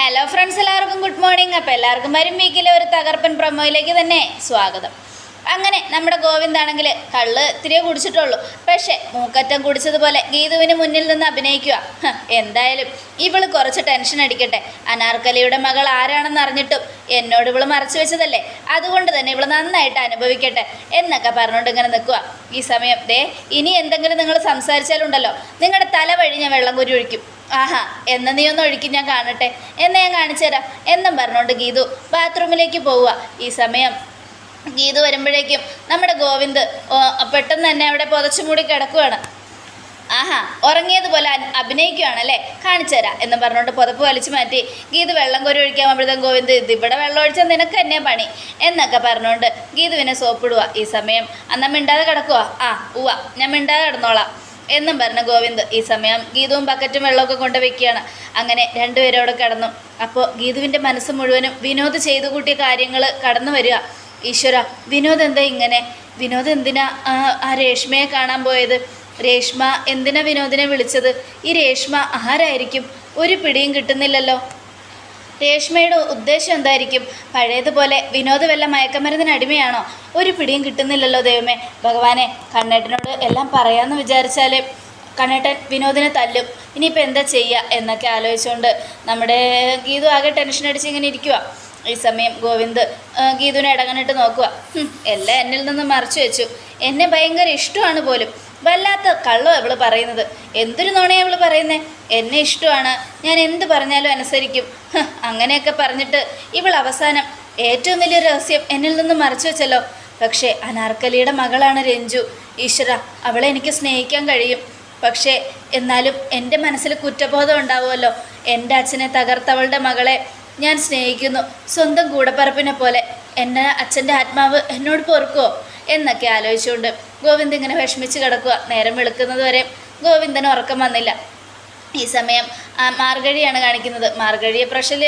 Hello friends, എല്ലാവർക്കും good morning. അപ്പോൾ എല്ലാവർക്കും വരും വീക്കിലെ ഒരു തകർപ്പൻ പ്രൊമോയിലേക്ക് തന്നെ സ്വാഗതം. അങ്ങനെ നമ്മുടെ ഗോവിന്ദാണെങ്കിൽ കള്ള് ഇത്തിരിയേ കുടിച്ചിട്ടുള്ളൂ. പക്ഷേ മൂക്കറ്റം കുടിച്ചതുപോലെ ഗീതുവിന് മുന്നിൽ നിന്ന് അഭിനയിക്കുക. എന്തായാലും ഇവള് കുറച്ച് ടെൻഷൻ അടിക്കട്ടെ. അനാർക്കലിയുടെ മകൾ ആരാണെന്ന് അറിഞ്ഞിട്ടും എന്നോട് ഇവള് മറച്ചു വെച്ചതല്ലേ, അതുകൊണ്ട് തന്നെ ഇവള് നന്നായിട്ട് അനുഭവിക്കട്ടെ എന്നൊക്കെ പറഞ്ഞുകൊണ്ട് ഇങ്ങനെ നിൽക്കുക. ഈ സമയം ഇനി എന്തെങ്കിലും നിങ്ങൾ സംസാരിച്ചാലുണ്ടല്ലോ നിങ്ങളുടെ തല വഴി ഞാൻ വെള്ളം കോരി ഒഴിക്കും. ആഹാ, എന്നാ നീ ഒന്ന് ഒഴുക്കി ഞാൻ കാണട്ടെ, എന്നാ ഞാൻ കാണിച്ചു തരാം എന്നും പറഞ്ഞുകൊണ്ട് ഗീതു ബാത്റൂമിലേക്ക് പോവുക. ഈ സമയം ഗീതു വരുമ്പോഴേക്കും നമ്മുടെ ഗോവിന്ദ് പെട്ടെന്ന് തന്നെ അവിടെ പുതച്ചു മൂടി കിടക്കുകയാണ്. ആഹാ, ഉറങ്ങിയതുപോലെ അഭിനയിക്കുകയാണല്ലേ, കാണിച്ചു തരാം എന്ന് പറഞ്ഞുകൊണ്ട് പുതപ്പ് വലിച്ചു മാറ്റി ഗീതു വെള്ളം കോരി ഒഴിക്കാൻ പോകുമ്പോഴത്തേക്കും ഗോവിന്ദ് ഇവിടെ വെള്ളം ഒഴിച്ചാൽ നിനക്ക് തന്നെ പണി എന്നൊക്കെ പറഞ്ഞുകൊണ്ട് ഗീതുവിനെ സോപ്പിടുക. ഈ സമയം അന്നാ മിണ്ടാതെ കിടക്കുക. ഉവ്വ, ഞാൻ മിണ്ടാതെ കിടന്നോളാം എന്നും പറഞ്ഞ ഗോവിന്ദ് ഈ സമയം ഗീതുവും ബക്കറ്റും വെള്ളമൊക്കെ കൊണ്ട് വെക്കുകയാണ്. അങ്ങനെ രണ്ടുപേരും അവിടെ കിടന്നു. അപ്പോൾ ഗീതുവിൻ്റെ മനസ്സ് മുഴുവനും വിനോദ് ചെയ്തു കൂട്ടിയ കാര്യങ്ങൾ കടന്നു വരിക. ഈശ്വര, വിനോദ് എന്താ ഇങ്ങനെ? വിനോദ് എന്തിനാ ആ രേഷ്മയെ കാണാൻ പോയത്? രേഷ്മ എന്തിനാ വിനോദിനെ വിളിച്ചത്? ഈ രേഷ്മ ആരായിരിക്കും? ഒരു പിടിയും കിട്ടുന്നില്ലല്ലോ. രേഷ്മയുടെ ഉദ്ദേശം എന്തായിരിക്കും? പഴയതുപോലെ വിനോദ് വല്ല മയക്കമരുന്നിന് അടിമയാണോ? ഒരു പിടിയും കിട്ടുന്നില്ലല്ലോ. ദൈവമേ ഭഗവാനെ, കണ്ണേട്ടനോട് എല്ലാം പറയാമെന്ന് വിചാരിച്ചാൽ കണ്ണേട്ടൻ വിനോദിനെ തല്ലും. ഇനിയിപ്പോൾ എന്താ ചെയ്യുക എന്നൊക്കെ ആലോചിച്ചുകൊണ്ട് നമ്മുടെ ഗീതു ആകെ ടെൻഷൻ അടിച്ച് ഇങ്ങനെ ഇരിക്കുക. ഈ സമയം ഗോവിന്ദ് ഗീതുവിനെ ഇടങ്ങനിട്ട് നോക്കുക. എല്ലാം എന്നിൽ നിന്ന് മറച്ചു വെച്ചു. എന്നെ ഭയങ്കര ഇഷ്ടമാണ് പോലും. വല്ലാത്ത കള്ളോ അവൾ പറയുന്നത്. എന്തൊരു നുണയാണ് അവൾ പറയുന്നത്. എന്നെ ഇഷ്ടമാണ്, ഞാൻ എന്ത് പറഞ്ഞാലും അനുസരിക്കും. അങ്ങനെയൊക്കെ പറഞ്ഞിട്ട് ഇവൾ അവസാനം ഏറ്റവും വലിയ രഹസ്യം എന്നിൽ നിന്ന് മറച്ചു വെച്ചല്ലോ. പക്ഷേ അനാർക്കലിയുടെ മകളാണ് രഞ്ജു. ഈശ്വര, അവളെ എനിക്ക് സ്നേഹിക്കാൻ കഴിയും. പക്ഷേ എന്നാലും എൻ്റെ മനസ്സിൽ കുറ്റബോധം ഉണ്ടാവുമല്ലോ. എൻ്റെ അച്ഛനെ തകർത്തവളുടെ മകളെ ഞാൻ സ്നേഹിക്കുന്നു, സ്വന്തം കൂടപ്പറപ്പിനെ പോലെ. എൻ്റെ അച്ഛൻ്റെ ആത്മാവ് എന്നോട് പൊറുക്കുമോ എന്നൊക്കെ ആലോചിച്ചുകൊണ്ട് ഗോവിന്ദ് ഇങ്ങനെ വിഷമിച്ച് കിടക്കുക. നേരം വെളുക്കുന്നത് വരെ ഗോവിന്ദന് ഉറക്കം വന്നില്ല. ഈ സമയം മാർഗഴിയാണ് കാണിക്കുന്നത്. മാർഗഴിയെ പ്രഷർ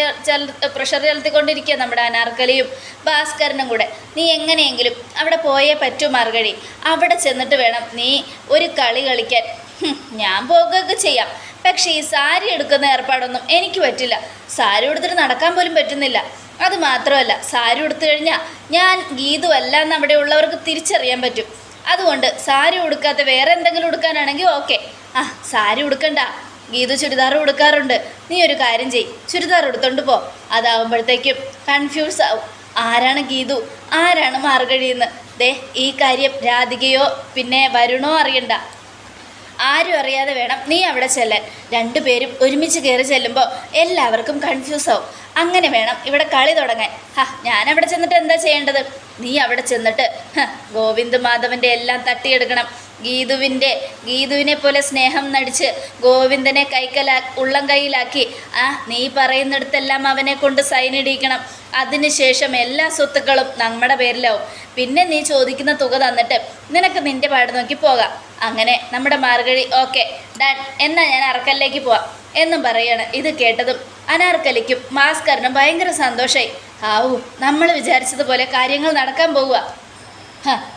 ചെലുത്തിക്കൊണ്ടിരിക്കുക നമ്മുടെ അനാർക്കലിയും ഭാസ്കരനും കൂടെ. നീ എങ്ങനെയെങ്കിലും അവിടെ പോയേ പറ്റൂ മാർഗഴി. അവിടെ ചെന്നിട്ട് വേണം നീ ഒരു കളി കളിക്കാൻ. ഞാൻ പോകുകയൊക്കെ ചെയ്യാം, പക്ഷേ ഈ സാരി എടുക്കുന്ന ഏർപ്പാടൊന്നും എനിക്ക് പറ്റില്ല. സാരി ഉടുത്തിട്ട് നടക്കാൻ പോലും പറ്റുന്നില്ല. അത് മാത്രമല്ല, സാരി ഉടുത്തു കഴിഞ്ഞാൽ ഞാൻ ഗീതു അല്ല എന്ന് അവിടെ ഉള്ളവർക്ക് തിരിച്ചറിയാൻ പറ്റും. അതുകൊണ്ട് സാരി ഉടുക്കാത്ത വേറെ എന്തെങ്കിലും ഉടുക്കാനാണെങ്കിൽ ഓക്കെ. സാരി ഉടുക്കണ്ട, ഗീതു ചുരിദാർ ഉടുക്കാറുണ്ട്. നീ ഒരു കാര്യം ചെയ്യ്, ചുരിദാർ ഉടുത്തോണ്ട് പോ. അതാവുമ്പോഴത്തേക്കും കൺഫ്യൂസ് ആവും, ആരാണ് ഗീതു ആരാണ് മാർഗഴിയെന്ന്. ഈ കാര്യം രാധികയോ പിന്നെ വരുണോ അറിയണ്ട. ആരും അറിയാതെ വേണം നീ അവിടെ ചെല്ലാൻ. രണ്ടുപേരും ഒരുമിച്ച് കയറി ചെല്ലുമ്പോൾ എല്ലാവർക്കും കൺഫ്യൂസ് ആവും. അങ്ങനെ വേണം ഇവിടെ കളി തുടങ്ങാൻ. ഞാനവിടെ ചെന്നിട്ട് എന്താ ചെയ്യേണ്ടത്? നീ അവിടെ ചെന്നിട്ട് ഗോവിന്ദ് മാധവൻ്റെ എല്ലാം തട്ടിയെടുക്കണം. ഗീതുവിനെ പോലെ സ്നേഹം നടിച്ച് ഗോവിന്ദനെ ഉള്ളം കൈയിലാക്കി നീ പറയുന്നിടത്തെല്ലാം അവനെ കൊണ്ട് സൈൻ ഇടിയിക്കണം. അതിനുശേഷം എല്ലാ സ്വത്തുക്കളും നമ്മുടെ പേരിലാവും. പിന്നെ നീ ചോദിക്കുന്ന തുക തന്നിട്ട് നിനക്ക് നിൻ്റെ പാട് നോക്കി പോകാം. അങ്ങനെ നമ്മുടെ മാർഗഴി ഓക്കെ ഡൺ, എന്നാൽ ഞാൻ അറക്കലിലേക്ക് പോവാം എന്നും പറയാണ്. ഇത് കേട്ടതും അനാർക്കലിക്കും ഭാസ്കരനും ഭയങ്കര സന്തോഷമായി. നമ്മൾ വിചാരിച്ചതുപോലെ കാര്യങ്ങൾ നടക്കാൻ പോവുക.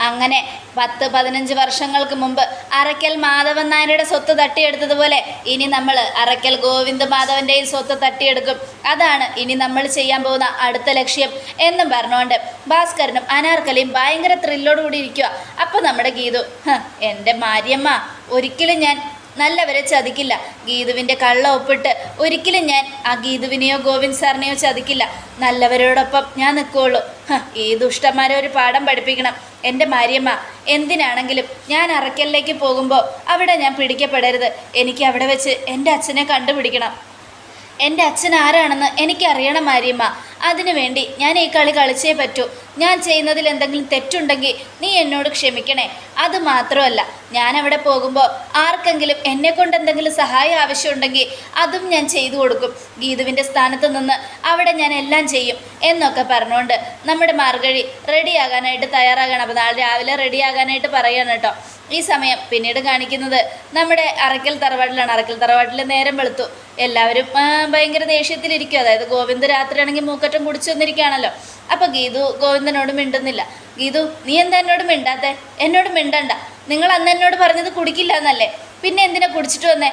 അങ്ങനെ 10-15 വർഷങ്ങൾക്ക് മുമ്പ് അറക്കൽ മാധവൻ നായരുടെ സ്വത്ത് തട്ടിയെടുത്തതുപോലെ ഇനി നമ്മൾ അറക്കൽ ഗോവിന്ദ് മാധവൻ്റെയും സ്വത്ത് തട്ടിയെടുക്കും. അതാണ് ഇനി നമ്മൾ ചെയ്യാൻ പോകുന്ന അടുത്ത ലക്ഷ്യം എന്നും പറഞ്ഞുകൊണ്ട് ഭാസ്കരനും അനാർക്കലിയും ഭയങ്കര ത്രില്ലോടുകൂടി ഇരിക്കുക. അപ്പോൾ നമ്മുടെ ഗീതു, എൻ്റെ മാര്യമ്മ, ഒരിക്കലും ഞാൻ നല്ലവരെ ചതിക്കില്ല. ഗീതുവിൻ്റെ കള്ള ഒപ്പിട്ട് ഒരിക്കലും ഞാൻ ആ ഗീതുവിനെയോ ഗോവിന്ദ് സാറിനെയോ ചതിക്കില്ല. നല്ലവരോടൊപ്പം ഞാൻ നിൽക്കുകയുള്ളൂ. ഈ ദുഷ്ടന്മാരെ ഒരു പാഠം പഠിപ്പിക്കണം എൻ്റെ മാര്യമ്മ. എന്തിനാണെങ്കിലും ഞാൻ അറക്കലിലേക്ക് പോകുമ്പോൾ അവിടെ ഞാൻ പിടിക്കപ്പെടരുത്. എനിക്ക് അവിടെ വെച്ച് എൻ്റെ അച്ഛനെ കണ്ടുപിടിക്കണം. എൻ്റെ അച്ഛൻ ആരാണെന്ന് എനിക്കറിയണം മാര്യമ്മ. അതിനുവേണ്ടി ഞാൻ ഈ കളി കളിച്ചേ പറ്റൂ. ഞാൻ ചെയ്യുന്നതിൽ എന്തെങ്കിലും തെറ്റുണ്ടെങ്കിൽ നീ എന്നോട് ക്ഷമിക്കണേ. അതുമാത്രമല്ല, ഞാൻ അവിടെ പോകുമ്പോൾ ആർക്കെങ്കിലും എന്നെക്കൊണ്ട് എന്തെങ്കിലും സഹായം ആവശ്യമുണ്ടെങ്കിൽ അതും ഞാൻ ചെയ്തു കൊടുക്കും. ഗീതുവിൻ്റെ സ്ഥാനത്ത് നിന്ന് അവിടെ ഞാൻ എല്ലാം ചെയ്യും എന്നൊക്കെ പറഞ്ഞുകൊണ്ട് നമ്മുടെ മാർഗഴി റെഡിയാകാനായിട്ട് തയ്യാറാകണം. അപ്പോൾ നാളെ രാവിലെ റെഡിയാകാനായിട്ട് പറയാണ് കേട്ടോ. ഈ സമയം പിന്നീട് കാണിക്കുന്നത് നമ്മുടെ അറക്കൽ തറവാട്ടിലാണ്. അറക്കൽ തറവാട്ടിൽ നേരം വെളുത്തു. എല്ലാവരും ഭയങ്കര ദേഷ്യത്തിലിരിക്കും. അതായത് ഗോവിന്ദ് രാത്രിയാണെങ്കിൽ മൂക്കറ്റം കുടിച്ചു വന്നിരിക്കുകയാണല്ലോ. അപ്പോൾ ഗീതു ഗോവിന്ദനോട് മിണ്ടുന്നില്ല. ഗീതു, നീ എന്താ എന്നോട് മിണ്ടാത്തെ? എന്നോട് മിണ്ടണ്ട. നിങ്ങൾ അന്ന് എന്നോട് പറഞ്ഞത് കുടിക്കില്ല എന്നല്ലേ, പിന്നെ എന്തിനാ കുടിച്ചിട്ട് വന്നേ?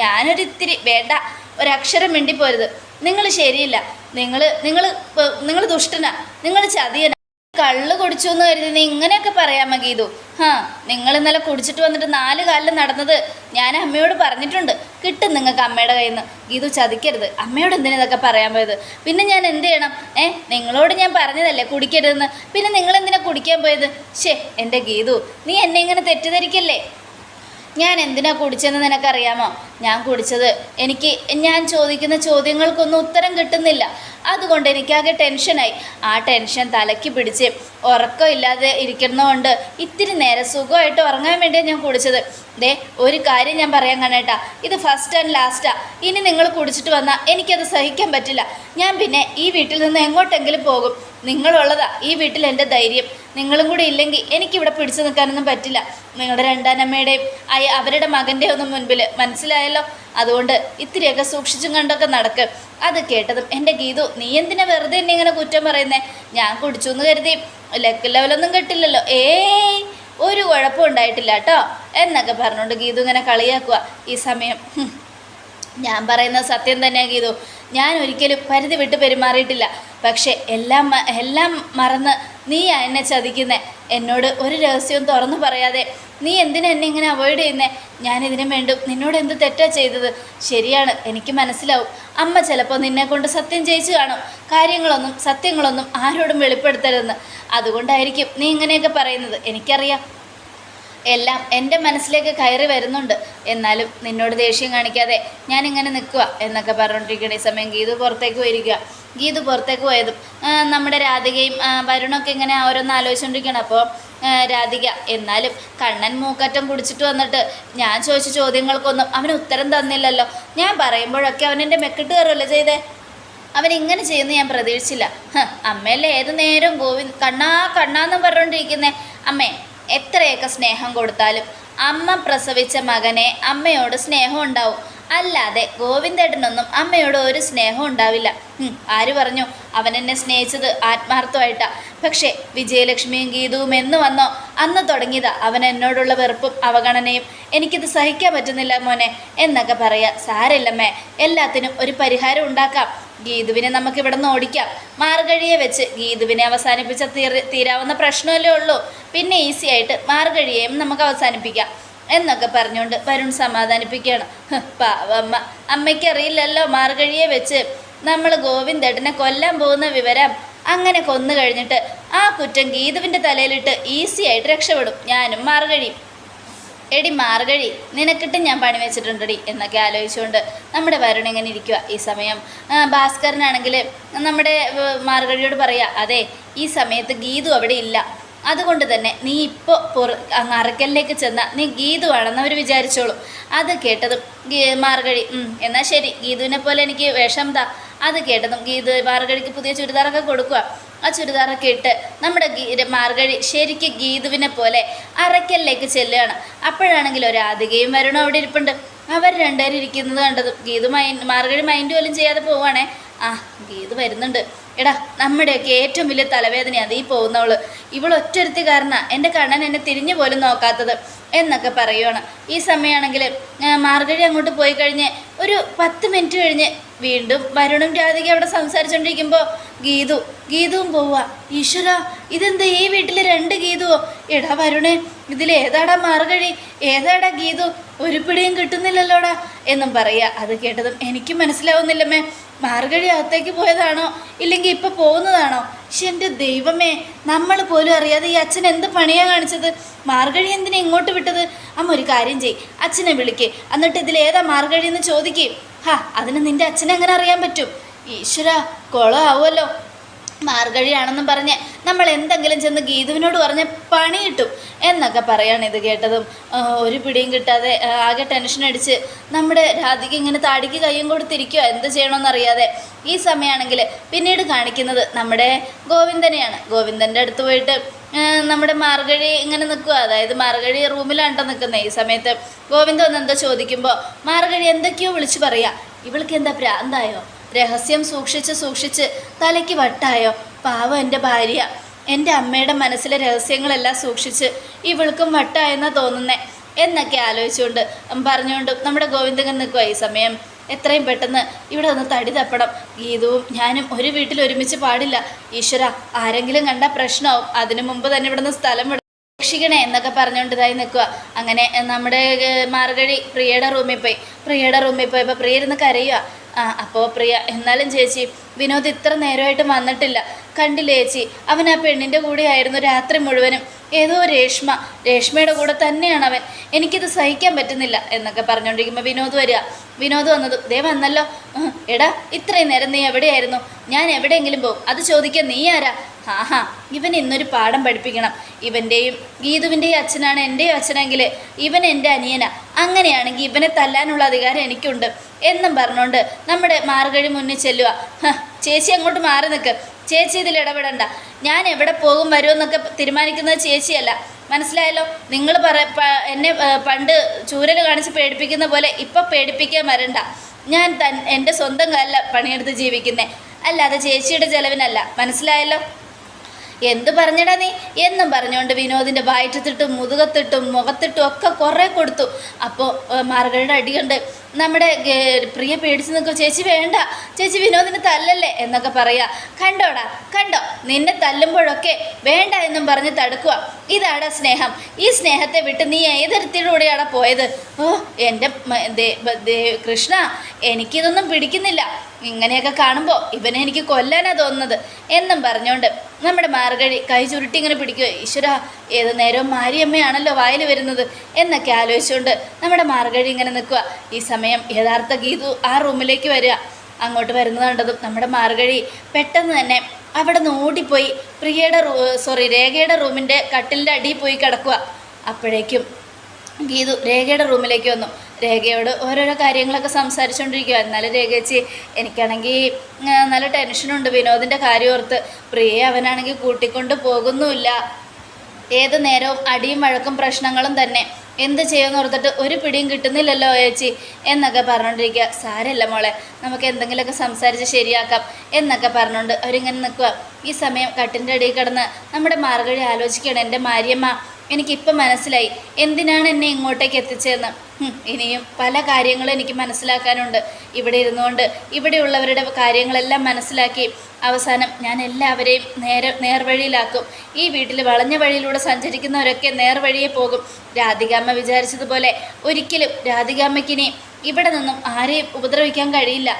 ഞാനൊരിത്തിരി വേണ്ട, ഒരക്ഷരം മിണ്ടിപ്പോരുത്. നിങ്ങൾ ശരിയില്ല, നിങ്ങൾ നിങ്ങൾ നിങ്ങൾ ദുഷ്ടനാ, നിങ്ങൾ ചതിയനാ, കള്ള് കുടിച്ചു എന്ന് കരുതി നീ ഇങ്ങനെയൊക്കെ പറയാമോ ഗീതു? നിങ്ങൾ ഇന്നലെ കുടിച്ചിട്ട് വന്നിട്ട് 4 കാലിൽ നടന്നത് ഞാൻ അമ്മയോട് പറഞ്ഞിട്ടുണ്ട്. കിട്ടും നിങ്ങൾക്ക് അമ്മയുടെ കയ്യിൽ നിന്ന്. ഗീതു ചതിക്കരുത്, അമ്മയോട് എന്തിനാ ഇതൊക്കെ പറയാൻ പോയത്? പിന്നെ ഞാൻ എന്ത് ചെയ്യണം? നിങ്ങളോട് ഞാൻ പറഞ്ഞതല്ലേ കുടിക്കരുതെന്ന്, പിന്നെ നിങ്ങൾ എന്തിനാ കുടിക്കാൻ പോയത്? എൻ്റെ ഗീതു, നീ എന്നെ ഇങ്ങനെ തെറ്റിദ്ധരിക്കല്ലേ. ഞാൻ എന്തിനാ കുടിച്ചതെന്ന് നിനക്കറിയാമോ? ഞാൻ കുടിച്ചത് ഞാൻ ചോദിക്കുന്ന ചോദ്യങ്ങൾക്കൊന്നും ഉത്തരം കിട്ടുന്നില്ല, അതുകൊണ്ട് എനിക്കാകെ ടെൻഷനായി. ആ ടെൻഷൻ തലയ്ക്ക് പിടിച്ച് ഉറക്കമില്ലാതെ ഇരിക്കുന്നതുകൊണ്ട് ഇത്തിരി നേരം സുഖമായിട്ട് ഉറങ്ങാൻ വേണ്ടിയാണ് ഞാൻ കുടിച്ചത്. ഒരു കാര്യം ഞാൻ പറയാൻ കാണേട്ടാ, ഇത് ഫസ്റ്റ് ആൻഡ് ലാസ്റ്റാ. ഇനി നിങ്ങൾ കുടിച്ചിട്ട് വന്നാൽ എനിക്കത് സഹിക്കാൻ പറ്റില്ല. ഞാൻ പിന്നെ ഈ വീട്ടിൽ നിന്ന് എങ്ങോട്ടെങ്കിലും പോകും. നിങ്ങളുള്ളതാ ഈ വീട്ടിൽ എൻ്റെ ധൈര്യം. നിങ്ങളും കൂടി ഇല്ലെങ്കിൽ എനിക്കിവിടെ പിടിച്ചു നിൽക്കാനൊന്നും പറ്റില്ല. നിങ്ങളുടെ രണ്ടാനമ്മയുടെയും അവരുടെ മകൻ്റെയും ഒന്നും മുൻപിൽ, മനസ്സിലായല്ലോ? അതുകൊണ്ട് ഇത്തിരിയൊക്കെ സൂക്ഷിച്ചും കണ്ടൊക്കെ നടക്ക്. അത് കേട്ടതും എൻ്റെ ഗീതു, നീ എന്തിനാ വെറുതെ എന്നെ ഇങ്ങനെ കുറ്റം പറയുന്നേ? ഞാൻ കുടിച്ചു എന്ന് കരുതി ലക്ക് ലെവലൊന്നും കിട്ടില്ലല്ലോ. ഒരു കുഴപ്പം ഉണ്ടായിട്ടില്ല കേട്ടോ എന്നൊക്കെ പറഞ്ഞുകൊണ്ട് ഗീതു ഇങ്ങനെ കളിയാക്കുക. ഈ സമയം ഞാൻ പറയുന്നത് സത്യം തന്നെയാണ് ഗീതു. ഞാൻ ഒരിക്കലും പരിധി വിട്ട് പെരുമാറിയിട്ടില്ല. പക്ഷേ എല്ലാം മറന്ന് നീ എന്നെ ചതിക്കുന്നേ. എന്നോട് ഒരു രഹസ്യവും തുറന്നു പറയാതെ നീ എന്തിനാ എന്നെ ഇങ്ങനെ അവോയ്ഡ് ചെയ്യുന്നേ? ഞാനിതിനു വേണ്ടും നിന്നോട് എന്ത് തെറ്റാ ചെയ്തത്? ശരിയാണ്, എനിക്ക് മനസ്സിലാവും. അമ്മ ചിലപ്പോൾ നിന്നെ കൊണ്ട് സത്യം ചെയ്യിച്ചു കാണും. സത്യങ്ങളൊന്നും ആരോടും വെളിപ്പെടുത്തരുതെന്ന്. അതുകൊണ്ടായിരിക്കും നീ ഇങ്ങനെയൊക്കെ പറയുന്നത്. എനിക്കറിയാം, എല്ലാം എൻ്റെ മനസ്സിലേക്ക് കയറി വരുന്നുണ്ട്. എന്നാലും നിന്നോട് ദേഷ്യം കാണിക്കാതെ ഞാനിങ്ങനെ നിൽക്കുക എന്നൊക്കെ പറഞ്ഞുകൊണ്ടിരിക്കുകയാണ്. ഈ സമയം ഗീതു പുറത്തേക്ക് പോയിരിക്കുക. ഗീതു പുറത്തേക്ക് പോയതും നമ്മുടെ രാധികയും വരുണൊക്കെ ഇങ്ങനെ ഓരോന്ന് ആലോചിച്ചുകൊണ്ടിരിക്കുകയാണ്. അപ്പോൾ രാധിക, എന്നാലും കണ്ണൻ മൂക്കറ്റം കുടിച്ചിട്ട് വന്നിട്ട് ഞാൻ ചോദിച്ച ചോദ്യങ്ങൾക്കൊന്നും അവന് ഉത്തരം തന്നില്ലല്ലോ. ഞാൻ പറയുമ്പോഴൊക്കെ അവനെൻ്റെ മെക്കിട്ട് കയറുമല്ലോ ചെയ്തേ. അവനിങ്ങനെ ചെയ്യുമെന്ന് ഞാൻ പ്രതീക്ഷിച്ചില്ല. അമ്മയല്ലേ ഏത് നേരം കണ്ണാന്ന് പറഞ്ഞുകൊണ്ടിരിക്കുന്നേ. അമ്മേ, എത്രയൊക്കെ സ്നേഹം കൊടുത്താലും അമ്മ പ്രസവിച്ച മകനെ അമ്മയോട് സ്നേഹം ഉണ്ടാവും. അല്ലാതെ ഗോവിന്ദേട്ടനൊന്നും അമ്മയോട് ഒരു സ്നേഹം ഉണ്ടാവില്ല. ആര് പറഞ്ഞു അവൻ എന്നെ സ്നേഹിച്ചത് ആത്മാർത്ഥമായിട്ടാണ്? പക്ഷേ വിജയലക്ഷ്മിയും ഗീതുവും എന്ന് വന്നോ അന്ന് തുടങ്ങിയതാ അവൻ എന്നോടുള്ള വെറുപ്പും അവഗണനയും. എനിക്കിത് സഹിക്കാൻ പറ്റുന്നില്ല മോനെ എന്നൊക്കെ പറയാം. സാരമില്ലമ്മേ, എല്ലാത്തിനും ഒരു പരിഹാരം ഉണ്ടാക്കാം. ഗീതുവിനെ നമുക്കിവിടെ നിന്ന് ഓടിക്കാം. മാർഗഴിയെ വെച്ച് ഗീതുവിനെ അവസാനിപ്പിച്ച തീരാവുന്ന പ്രശ്നമല്ലേ ഉള്ളൂ. പിന്നെ ഈസി ആയിട്ട് മാർഗഴിയെയും നമുക്ക് അവസാനിപ്പിക്കാം എന്നൊക്കെ പറഞ്ഞുകൊണ്ട് വരുൺ സമാധാനിപ്പിക്കുകയാണ്. പാവമ്മ, അമ്മയ്ക്കറിയില്ലല്ലോ മാർഗഴിയെ വെച്ച് നമ്മൾ ഗോവിന്ദേട്ടനെ കൊല്ലാൻ പോകുന്ന വിവരം. അങ്ങനെ കൊന്നു കഴിഞ്ഞിട്ട് ആ കുറ്റം ഗീതുവിൻ്റെ തലയിലിട്ട് ഈസി ആയിട്ട് രക്ഷപ്പെടും ഞാനും മാർഗഴിയും. എടി മാർഗഴി, നിനക്കിട്ട് ഞാൻ പണി വെച്ചിട്ടുണ്ടടി എന്നൊക്കെ ആലോചിച്ചുകൊണ്ട് നമ്മുടെ വരുൺ ഇങ്ങനെ ഇരിക്കുക. ഈ സമയം ഭാസ്കരനാണെങ്കിൽ നമ്മുടെ മാർഗഴിയോട് പറയുക, അതെ ഈ സമയത്ത് ഗീതു അവിടെ ഇല്ല, അതുകൊണ്ട് തന്നെ നീ ഇപ്പോൾ അറക്കലിലേക്ക് ചെന്നാൽ നീ ഗീതു ആണെന്ന് അവർ വിചാരിച്ചോളൂ. അത് കേട്ടതും മാർഗഴി, എന്നാൽ ശരി, ഗീതുവിനെ പോലെ എനിക്ക് വേഷം താ. അത് കേട്ടതും മാർഗഴിക്ക് പുതിയ ചുരിദാറൊക്കെ കൊടുക്കുക. ആ ചുരിദാറൊക്കെ ഇട്ട് നമ്മുടെ മാർഗഴി ശരിക്ക് ഗീതുവിനെ പോലെ അറക്കലിലേക്ക് ചെല്ലുകയാണ്. അപ്പോഴാണെങ്കിൽ രാധികയും വരുണും അവിടെ ഇരിപ്പുണ്ട്. അവർ രണ്ടുപേരും ഇരിക്കുന്നത് കണ്ടതും മാർഗഴി മൈൻഡ് പോലും ചെയ്യാതെ പോവുകയാണേ. ഗീതു വരുന്നുണ്ട്. എടാ, നമ്മുടെയൊക്കെ ഏറ്റവും വലിയ തലവേദനയാണ് ഈ പോകുന്നവള്. ഇവളൊറ്റൊരുത്തി കാരണമാണ് എൻ്റെ കണ്ണൻ എന്നെ തിരിഞ്ഞു പോലും നോക്കാത്തത് എന്നൊക്കെ പറയുവാണ്. ഈ സമയമാണെങ്കിൽ മാർഗഴി അങ്ങോട്ട് പോയി കഴിഞ്ഞ് ഒരു 10 മിനിറ്റ് കഴിഞ്ഞ് വീണ്ടും വരുണും രാധിക അവിടെ സംസാരിച്ചുകൊണ്ടിരിക്കുമ്പോൾ ഗീതുവും പോവുക. ഈശ്വര, ഇതെന്താ ഈ വീട്ടിൽ 2 ഗീതുവോ? എടാ വരുണേ, ഇതിലേതാടാ മാർഗഴി, ഏതാടാ ഗീതു? ഒരു പിടിയും കിട്ടുന്നില്ലല്ലോടാ എന്നും പറയുക. അത് കേട്ടതും എനിക്ക് മനസ്സിലാവുന്നില്ലമ്മേ, മാർഗഴി അകത്തേക്ക് പോയതാണോ ഇല്ലെങ്കിൽ ഇപ്പം പോകുന്നതാണോ? പക്ഷെ എൻ്റെ ദൈവമേ, നമ്മൾ പോലും അറിയാതെ ഈ അച്ഛൻ എന്ത് പണിയാണ് കാണിച്ചത്? മാർഗഴി എന്തിനാ ഇങ്ങോട്ട് വിട്ടത്? അമ്മ ഒരു കാര്യം ചെയ്യ്, അച്ഛനെ വിളിക്ക്, എന്നിട്ട് ഇതിലേതാ മാർഗഴി എന്ന് ചോദിക്കേ. അതിന് നിൻ്റെ അച്ഛനെ എങ്ങനെ അറിയാൻ പറ്റും? ഈശ്വര, കുളം ആവുമല്ലോ. മാർഗഴിയാണെന്നും പറഞ്ഞ് നമ്മൾ എന്തെങ്കിലും ചെന്ന് ഗീതുവിനോട് പറഞ്ഞ് പണി കിട്ടും എന്നൊക്കെ പറയാണ്. ഇത് കേട്ടതും ഒരു പിടിയും കിട്ടാതെ ആകെ ടെൻഷൻ അടിച്ച് നമ്മുടെ രാധിക ഇങ്ങനെ താടിക്ക് കയ്യും കൊടുത്തിരിക്കുക, എന്ത് ചെയ്യണമെന്നറിയാതെ. ഈ സമയമാണെങ്കിൽ പിന്നീട് കാണിക്കുന്നത് നമ്മുടെ ഗോവിന്ദനെയാണ്. ഗോവിന്ദൻ്റെ അടുത്ത് പോയിട്ട് നമ്മുടെ മാർഗഴി ഇങ്ങനെ നിൽക്കുക. അതായത് മാർഗഴി റൂമിലാണ് നിൽക്കുന്നത്. ഈ സമയത്ത് ഗോവിന്ദൻ വന്നെന്തോ ചോദിക്കുമ്പോൾ മാർഗഴി എന്തൊക്കെയോ വിളിച്ചു പറയുക. ഇവൾക്ക് എന്താ ഭ്രാന്തായോ? രഹസ്യം സൂക്ഷിച്ച് തലയ്ക്ക് വട്ടായോ? പാവം എൻ്റെ ഭാര്യ, എൻ്റെ അമ്മയുടെ മനസ്സിലെ രഹസ്യങ്ങളെല്ലാം സൂക്ഷിച്ച് ഇവൾക്കും വട്ടായെന്നാണ് തോന്നുന്നേ എന്നൊക്കെ ആലോചിച്ചുകൊണ്ട് പറഞ്ഞുകൊണ്ട് നമ്മുടെ ഗോവിന്ദൻ നിൽക്കുക. ഈ സമയം എത്രയും പെട്ടെന്ന് ഇവിടെ ഒന്ന് തടി തപ്പണം. ഗീതവും ഞാനും ഒരു വീട്ടിൽ ഒരുമിച്ച് പാടില്ല. ഈശ്വര, ആരെങ്കിലും കണ്ടാൽ പ്രശ്നമാവും. അതിനു മുമ്പ് തന്നെ ഇവിടെ നിന്ന് സ്ഥലം വിട രക്ഷിക്കണേ എന്നൊക്കെ പറഞ്ഞുകൊണ്ട് ഇതായി നിൽക്കുക. അങ്ങനെ നമ്മുടെ മാർഗഴി പ്രിയയുടെ റൂമിൽ പോയപ്പോൾ പ്രിയ ഇരുന്ന് കരയുക. അപ്പോൾ പ്രിയ, എന്നാലും ചേച്ചി വിനോദ് ഇത്ര നേരമായിട്ട് വന്നിട്ടില്ല, കണ്ടില്ലേ ചേച്ചി? അവൻ ആ പെണ്ണിൻ്റെ കൂടെ ആയിരുന്നു രാത്രി മുഴുവനും. ഏതോ രേഷ്മയുടെ കൂടെ തന്നെയാണ് അവൻ. എനിക്കിത് സഹിക്കാൻ പറ്റുന്നില്ല എന്നൊക്കെ പറഞ്ഞുകൊണ്ടിരിക്കുമ്പോൾ വിനോദ് വന്നതും ദേ വന്നല്ലോ. എടാ, ഇത്രയും നേരം നീ എവിടെയായിരുന്നു? ഞാൻ എവിടെയെങ്കിലും പോകും, അത് ചോദിക്കാൻ നീ ആരാ? ഇവൻ ഇന്നൊരു പാഠം പഠിപ്പിക്കണം. ഇവൻ്റെയും ഗീതുവിൻ്റെയും അച്ഛനാണ് എൻ്റെയും അച്ഛനെങ്കിൽ ഇവൻ എൻ്റെ അനിയനാ. അങ്ങനെയാണെങ്കിൽ ഇവനെ തല്ലാനുള്ള അധികാരം എനിക്കുണ്ട് എന്നും പറഞ്ഞുകൊണ്ട് നമ്മുടെ മാർഗഴി മുന്നിൽ ചെല്ലുക. ചേച്ചി അങ്ങോട്ട് മാറി നിൽക്ക്, ചേച്ചി ഇതിൽ ഇടപെടണ്ട. ഞാൻ എവിടെ പോകും വരുമെന്നൊക്കെ തീരുമാനിക്കുന്നത് ചേച്ചിയല്ല, മനസ്സിലായല്ലോ? നിങ്ങൾ എന്നെ പണ്ട് ചൂരൽ കാണിച്ച് പേടിപ്പിക്കുന്ന പോലെ ഇപ്പം പേടിപ്പിക്കാൻ വരണ്ട. ഞാൻ എൻ്റെ സ്വന്തം കാലിൽ പണിയെടുത്ത് ജീവിക്കുന്നേ, അല്ലാതെ ചേച്ചിയുടെ ചെലവിനല്ല, മനസ്സിലായല്ലോ? എന്ത് പറഞ്ഞടാ നീ എന്നും പറഞ്ഞുകൊണ്ട് വിനോദിൻ്റെ വയറ്റത്തിട്ടും മുതുകത്തിട്ടും മുഖത്തിട്ടും ഒക്കെ കുറേ കൊടുത്തു. അപ്പോൾ മാർഗഴിയുടെ അടി കണ്ട് നമ്മുടെ പ്രിയ പേടിച്ച് നിൽക്കും. ചേച്ചി വേണ്ട, ചേച്ചി വിനോദിന് തല്ലല്ലേ എന്നൊക്കെ പറയുക. കണ്ടോ നിന്നെ തല്ലുമ്പോഴൊക്കെ വേണ്ട എന്നും പറഞ്ഞ് തടുക്കുക. ഇതാടാ സ്നേഹം. ഈ സ്നേഹത്തെ വിട്ട് നീ ഏതൊരുത്തിലൂടെയാണ് പോയത്? എൻ്റെ കൃഷ്ണ, എനിക്കിതൊന്നും പിടിക്കുന്നില്ല. ഇങ്ങനെയൊക്കെ കാണുമ്പോൾ ഇവനെ എനിക്ക് കൊല്ലാനാണ് തോന്നുന്നത് എന്നും പറഞ്ഞുകൊണ്ട് നമ്മുടെ മാർഗഴി കൈ ചുരുട്ടി ഇങ്ങനെ പിടിക്കുക. ഈശ്വര, ഏത് നേരവും മാരിയമ്മയാണല്ലോ വായിൽ വരുന്നത് എന്നൊക്കെ ആലോചിച്ചുകൊണ്ട് നമ്മുടെ മാർഗഴി ഇങ്ങനെ നിൽക്കുക. ഈ സമയം യഥാർത്ഥ ഗീതു ആ റൂമിലേക്ക് വരിക. അങ്ങോട്ട് വരുന്നത് കണ്ടതും നമ്മുടെ മാർഗഴി പെട്ടെന്ന് തന്നെ അവിടെ നിന്ന് ഓടിപ്പോയി രേഖയുടെ റൂമിൻ്റെ കട്ടിലിൻ്റെ അടിയിൽ പോയി കിടക്കുക. അപ്പോഴേക്കും ഗീതു രേഖയുടെ റൂമിലേക്ക് വന്നു. രേഖയോട് ഓരോരോ കാര്യങ്ങളൊക്കെ സംസാരിച്ചുകൊണ്ടിരിക്കുക. എന്നാലും രേഖച്ചി, എനിക്കാണെങ്കിൽ നല്ല ടെൻഷനുണ്ട് വിനോദിൻ്റെ കാര്യം ഓർത്ത്. പ്രിയെ അവനാണെങ്കിൽ കൂട്ടിക്കൊണ്ട് പോകുന്നുമില്ല. ഏത് നേരവും അടിയും വഴക്കും പ്രശ്നങ്ങളും തന്നെ. എന്ത് ചെയ്യുമെന്ന് ഓർത്തിട്ട് ഒരു പിടിയും കിട്ടുന്നില്ലല്ലോ ചേച്ചി എന്നൊക്കെ പറഞ്ഞുകൊണ്ടിരിക്കുക. സാരമില്ല മോളെ, നമുക്ക് എന്തെങ്കിലുമൊക്കെ സംസാരിച്ച് ശരിയാക്കാം എന്നൊക്കെ പറഞ്ഞുകൊണ്ട് അവരിങ്ങനെ നിൽക്കുക. ഈ സമയം കട്ടിൻ്റെ അടിയിൽ കിടന്ന് നമ്മുടെ മാർഗഴി ആലോചിക്കുകയാണ്. എൻ്റെ മാരിയമ്മ, എനിക്കിപ്പം മനസ്സിലായി എന്തിനാണ് എന്നെ ഇങ്ങോട്ടേക്ക് എത്തിച്ചതെന്ന്. ഇനിയും പല കാര്യങ്ങളും എനിക്ക് മനസ്സിലാക്കാനുണ്ട്. ഇവിടെ ഇരുന്നുകൊണ്ട് ഇവിടെയുള്ളവരുടെ കാര്യങ്ങളെല്ലാം മനസ്സിലാക്കി അവസാനം ഞാൻ എല്ലാവരെയും നേർവഴിയിലാക്കും. ഈ വീട്ടിൽ വളഞ്ഞ വഴിയിലൂടെ സഞ്ചരിക്കുന്നവരൊക്കെ നേർവഴിയെ പോകും. രാധികാമ്മ വിചാരിച്ചതുപോലെ ഒരിക്കലും രാധികാമ്മയ്ക്കിനി ഇവിടെ നിന്നും ആരെയും ഉപദ്രവിക്കാൻ കഴിയില്ല.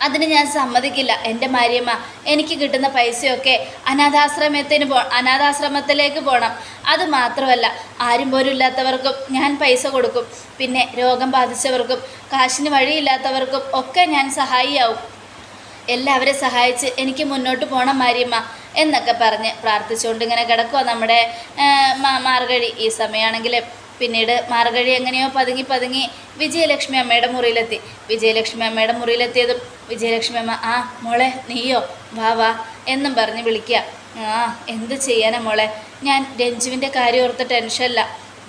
അതിന് ഞാൻ സമ്മതിക്കില്ല. എൻ്റെ മാരിയമ്മ, എനിക്ക് കിട്ടുന്ന പൈസയൊക്കെ അനാഥാശ്രമത്തിലേക്ക് പോകണം. അത് മാത്രമല്ല, ആരും പോലും ഇല്ലാത്തവർക്കും ഞാൻ പൈസ കൊടുക്കും. പിന്നെ രോഗം ബാധിച്ചവർക്കും കാശിന് വഴിയില്ലാത്തവർക്കും ഒക്കെ ഞാൻ സഹായിയാവും. എല്ലാവരെയും സഹായിച്ച് എനിക്ക് മുന്നോട്ട് പോകണം മാരിയമ്മ എന്നൊക്കെ പറഞ്ഞ് പ്രാർത്ഥിച്ചുകൊണ്ട് ഇങ്ങനെ കിടക്കുക നമ്മുടെ മാർഗഴി. ഈ സമയമാണെങ്കിൽ പിന്നീട് മാർഗഴി എങ്ങനെയോ പതുങ്ങി വിജയലക്ഷ്മി അമ്മയുടെ മുറിയിലെത്തി. വിജയലക്ഷ്മി അമ്മയുടെ മുറിയിലെത്തിയതും വിജയലക്ഷ്മി അമ്മ, മോളെ നീയോ, വാ എന്നും പറഞ്ഞ് വിളിക്കുക. എന്ത് ചെയ്യാനാ മോളെ, ഞാൻ രഞ്ജുവിൻ്റെ കാര്യം ഓർത്ത് ടെൻഷനല്ല.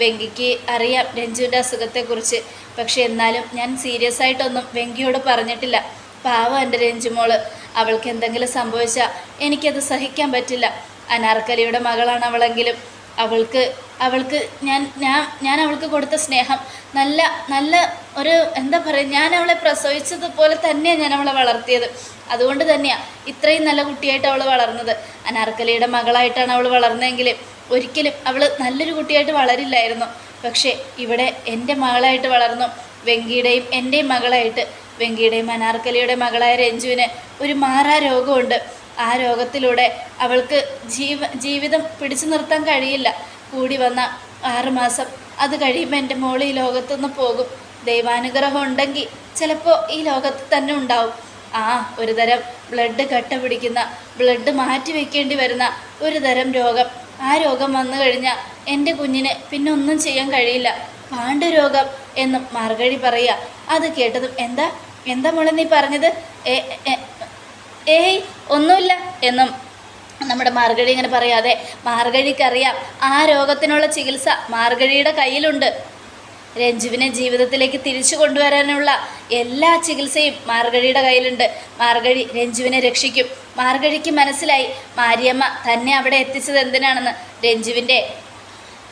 വെങ്കിക്ക് അറിയാം രഞ്ജുവിൻ്റെ അസുഖത്തെക്കുറിച്ച്. പക്ഷെ എന്നാലും ഞാൻ സീരിയസ് ആയിട്ടൊന്നും വെങ്കിയോട് പറഞ്ഞിട്ടില്ല. പാവം എൻ്റെ രഞ്ജുമോള്, അവൾക്ക് എന്തെങ്കിലും സംഭവിച്ചാൽ എനിക്കത് സഹിക്കാൻ പറ്റില്ല. അനാർക്കലിയുടെ മകളാണ് അവളെങ്കിലും അവൾക്ക് ഞാൻ അവൾക്ക് കൊടുത്ത സ്നേഹം നല്ല ഒരു എന്താ പറയുക, ഞാൻ അവളെ പ്രസവിച്ചതുപോലെ തന്നെയാണ് ഞാൻ അവളെ വളർത്തിയത്. അതുകൊണ്ട് തന്നെയാണ് ഇത്രയും നല്ല കുട്ടിയായിട്ട് അവൾ വളർന്നത്. അനാർക്കലിയുടെ മകളായിട്ടാണ് അവൾ വളർന്നതെങ്കിൽ ഒരിക്കലും അവൾ നല്ലൊരു കുട്ടിയായിട്ട് വളരില്ലായിരുന്നു. പക്ഷേ ഇവിടെ എൻ്റെ മകളായിട്ട് വളർന്നു. വെങ്കിയുടെയും എൻ്റെയും മകളായിട്ട്. വെങ്കിയുടെയും അനാർക്കലിയുടെ മകളായ രഞ്ജുവിന് ഒരു മാറാ രോഗമുണ്ട്. ആ രോഗത്തിലൂടെ അവൾക്ക് ജീവിതം പിടിച്ചു നിർത്താൻ കഴിയില്ല. കൂടി വന്ന 6 മാസം, അത് കഴിയുമ്പോൾ എൻ്റെ മോൾ ഈ ലോകത്തുനിന്ന് പോകും. ദൈവാനുഗ്രഹം ഉണ്ടെങ്കിൽ ചിലപ്പോൾ ഈ ലോകത്ത് തന്നെ ഉണ്ടാവും. ഒരു തരം ബ്ലഡ് കട്ട പിടിക്കുന്ന, ബ്ലഡ് മാറ്റി വയ്ക്കേണ്ടി വരുന്ന ഒരു തരം രോഗം. ആ രോഗം വന്നു കഴിഞ്ഞാൽ എൻ്റെ കുഞ്ഞിന് പിന്നെ ഒന്നും ചെയ്യാൻ കഴിയില്ല. പാണ്ഡുരോഗം എന്നും മാർഗഴി പറയുക. അത് കേട്ടതും എന്താ മോളെ നീ പറഞ്ഞത്? ഒന്നുമില്ല എന്നും നമ്മുടെ മാർഗഴി ഇങ്ങനെ പറയാതെ, മാർഗഴിക്കറിയാം ആ രോഗത്തിനുള്ള ചികിത്സ മാർഗഴിയുടെ കയ്യിലുണ്ട്. രഞ്ജുവിനെ ജീവിതത്തിലേക്ക് തിരിച്ചു കൊണ്ടുവരാനുള്ള എല്ലാ ചികിത്സയും മാർഗഴിയുടെ കയ്യിലുണ്ട്. മാർഗഴി രഞ്ജുവിനെ രക്ഷിക്കും. മാർഗഴിക്ക് മനസ്സിലായി മാരിയമ്മ തന്നെ അവിടെ എത്തിച്ചത് എന്തിനാണെന്ന്.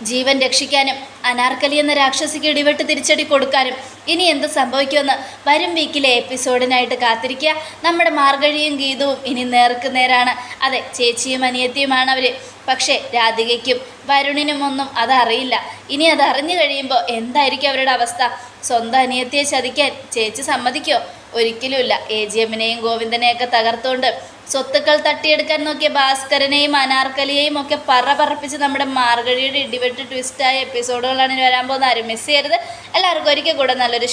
ജീവൻ രക്ഷിക്കാനും അനാർക്കലി എന്ന രാക്ഷസിക്ക് ഇടിവെട്ട് തിരിച്ചടി കൊടുക്കാനും ഇനി എന്ത് സംഭവിക്കുമെന്ന് വരും വീക്കിലെ എപ്പിസോഡിനായിട്ട് കാത്തിരിക്കുക. നമ്മുടെ മാർഗഴിയും ഗീതവും ഇനി നേർക്ക് നേരാണ്. അതെ, ചേച്ചിയും അനിയത്തിയുമാണ് അവർ. പക്ഷേ രാധികയ്ക്കും വരുണിനും ഒന്നും അതറിയില്ല. ഇനി അതറിഞ്ഞു കഴിയുമ്പോൾ എന്തായിരിക്കും അവരുടെ അവസ്ഥ? സ്വന്തം അനിയത്തിയെ ചതിക്കാൻ ചേച്ചി സമ്മതിക്കോ? ഒരിക്കലുമില്ല. AGMനെയും ഗോവിന്ദനെയൊക്കെ തകർത്തുകൊണ്ട് സ്വത്തുക്കൾ തട്ടിയെടുക്കാൻ നോക്കിയ ഭാസ്കരനെയും അനാർക്കലിയെയും ഒക്കെ പറപ്പിച്ച് നമ്മുടെ മാർഗഴിയുടെ ഇടിവെട്ട് ട്വിസ്റ്റായ എപ്പിസോഡുകളാണ് ഇനി വരാൻ പോകുന്നത്. ആരും മിസ് ചെയ്യരുത്. എല്ലാവർക്കും ഒരിക്കൽ കൂടെ നല്ലൊരു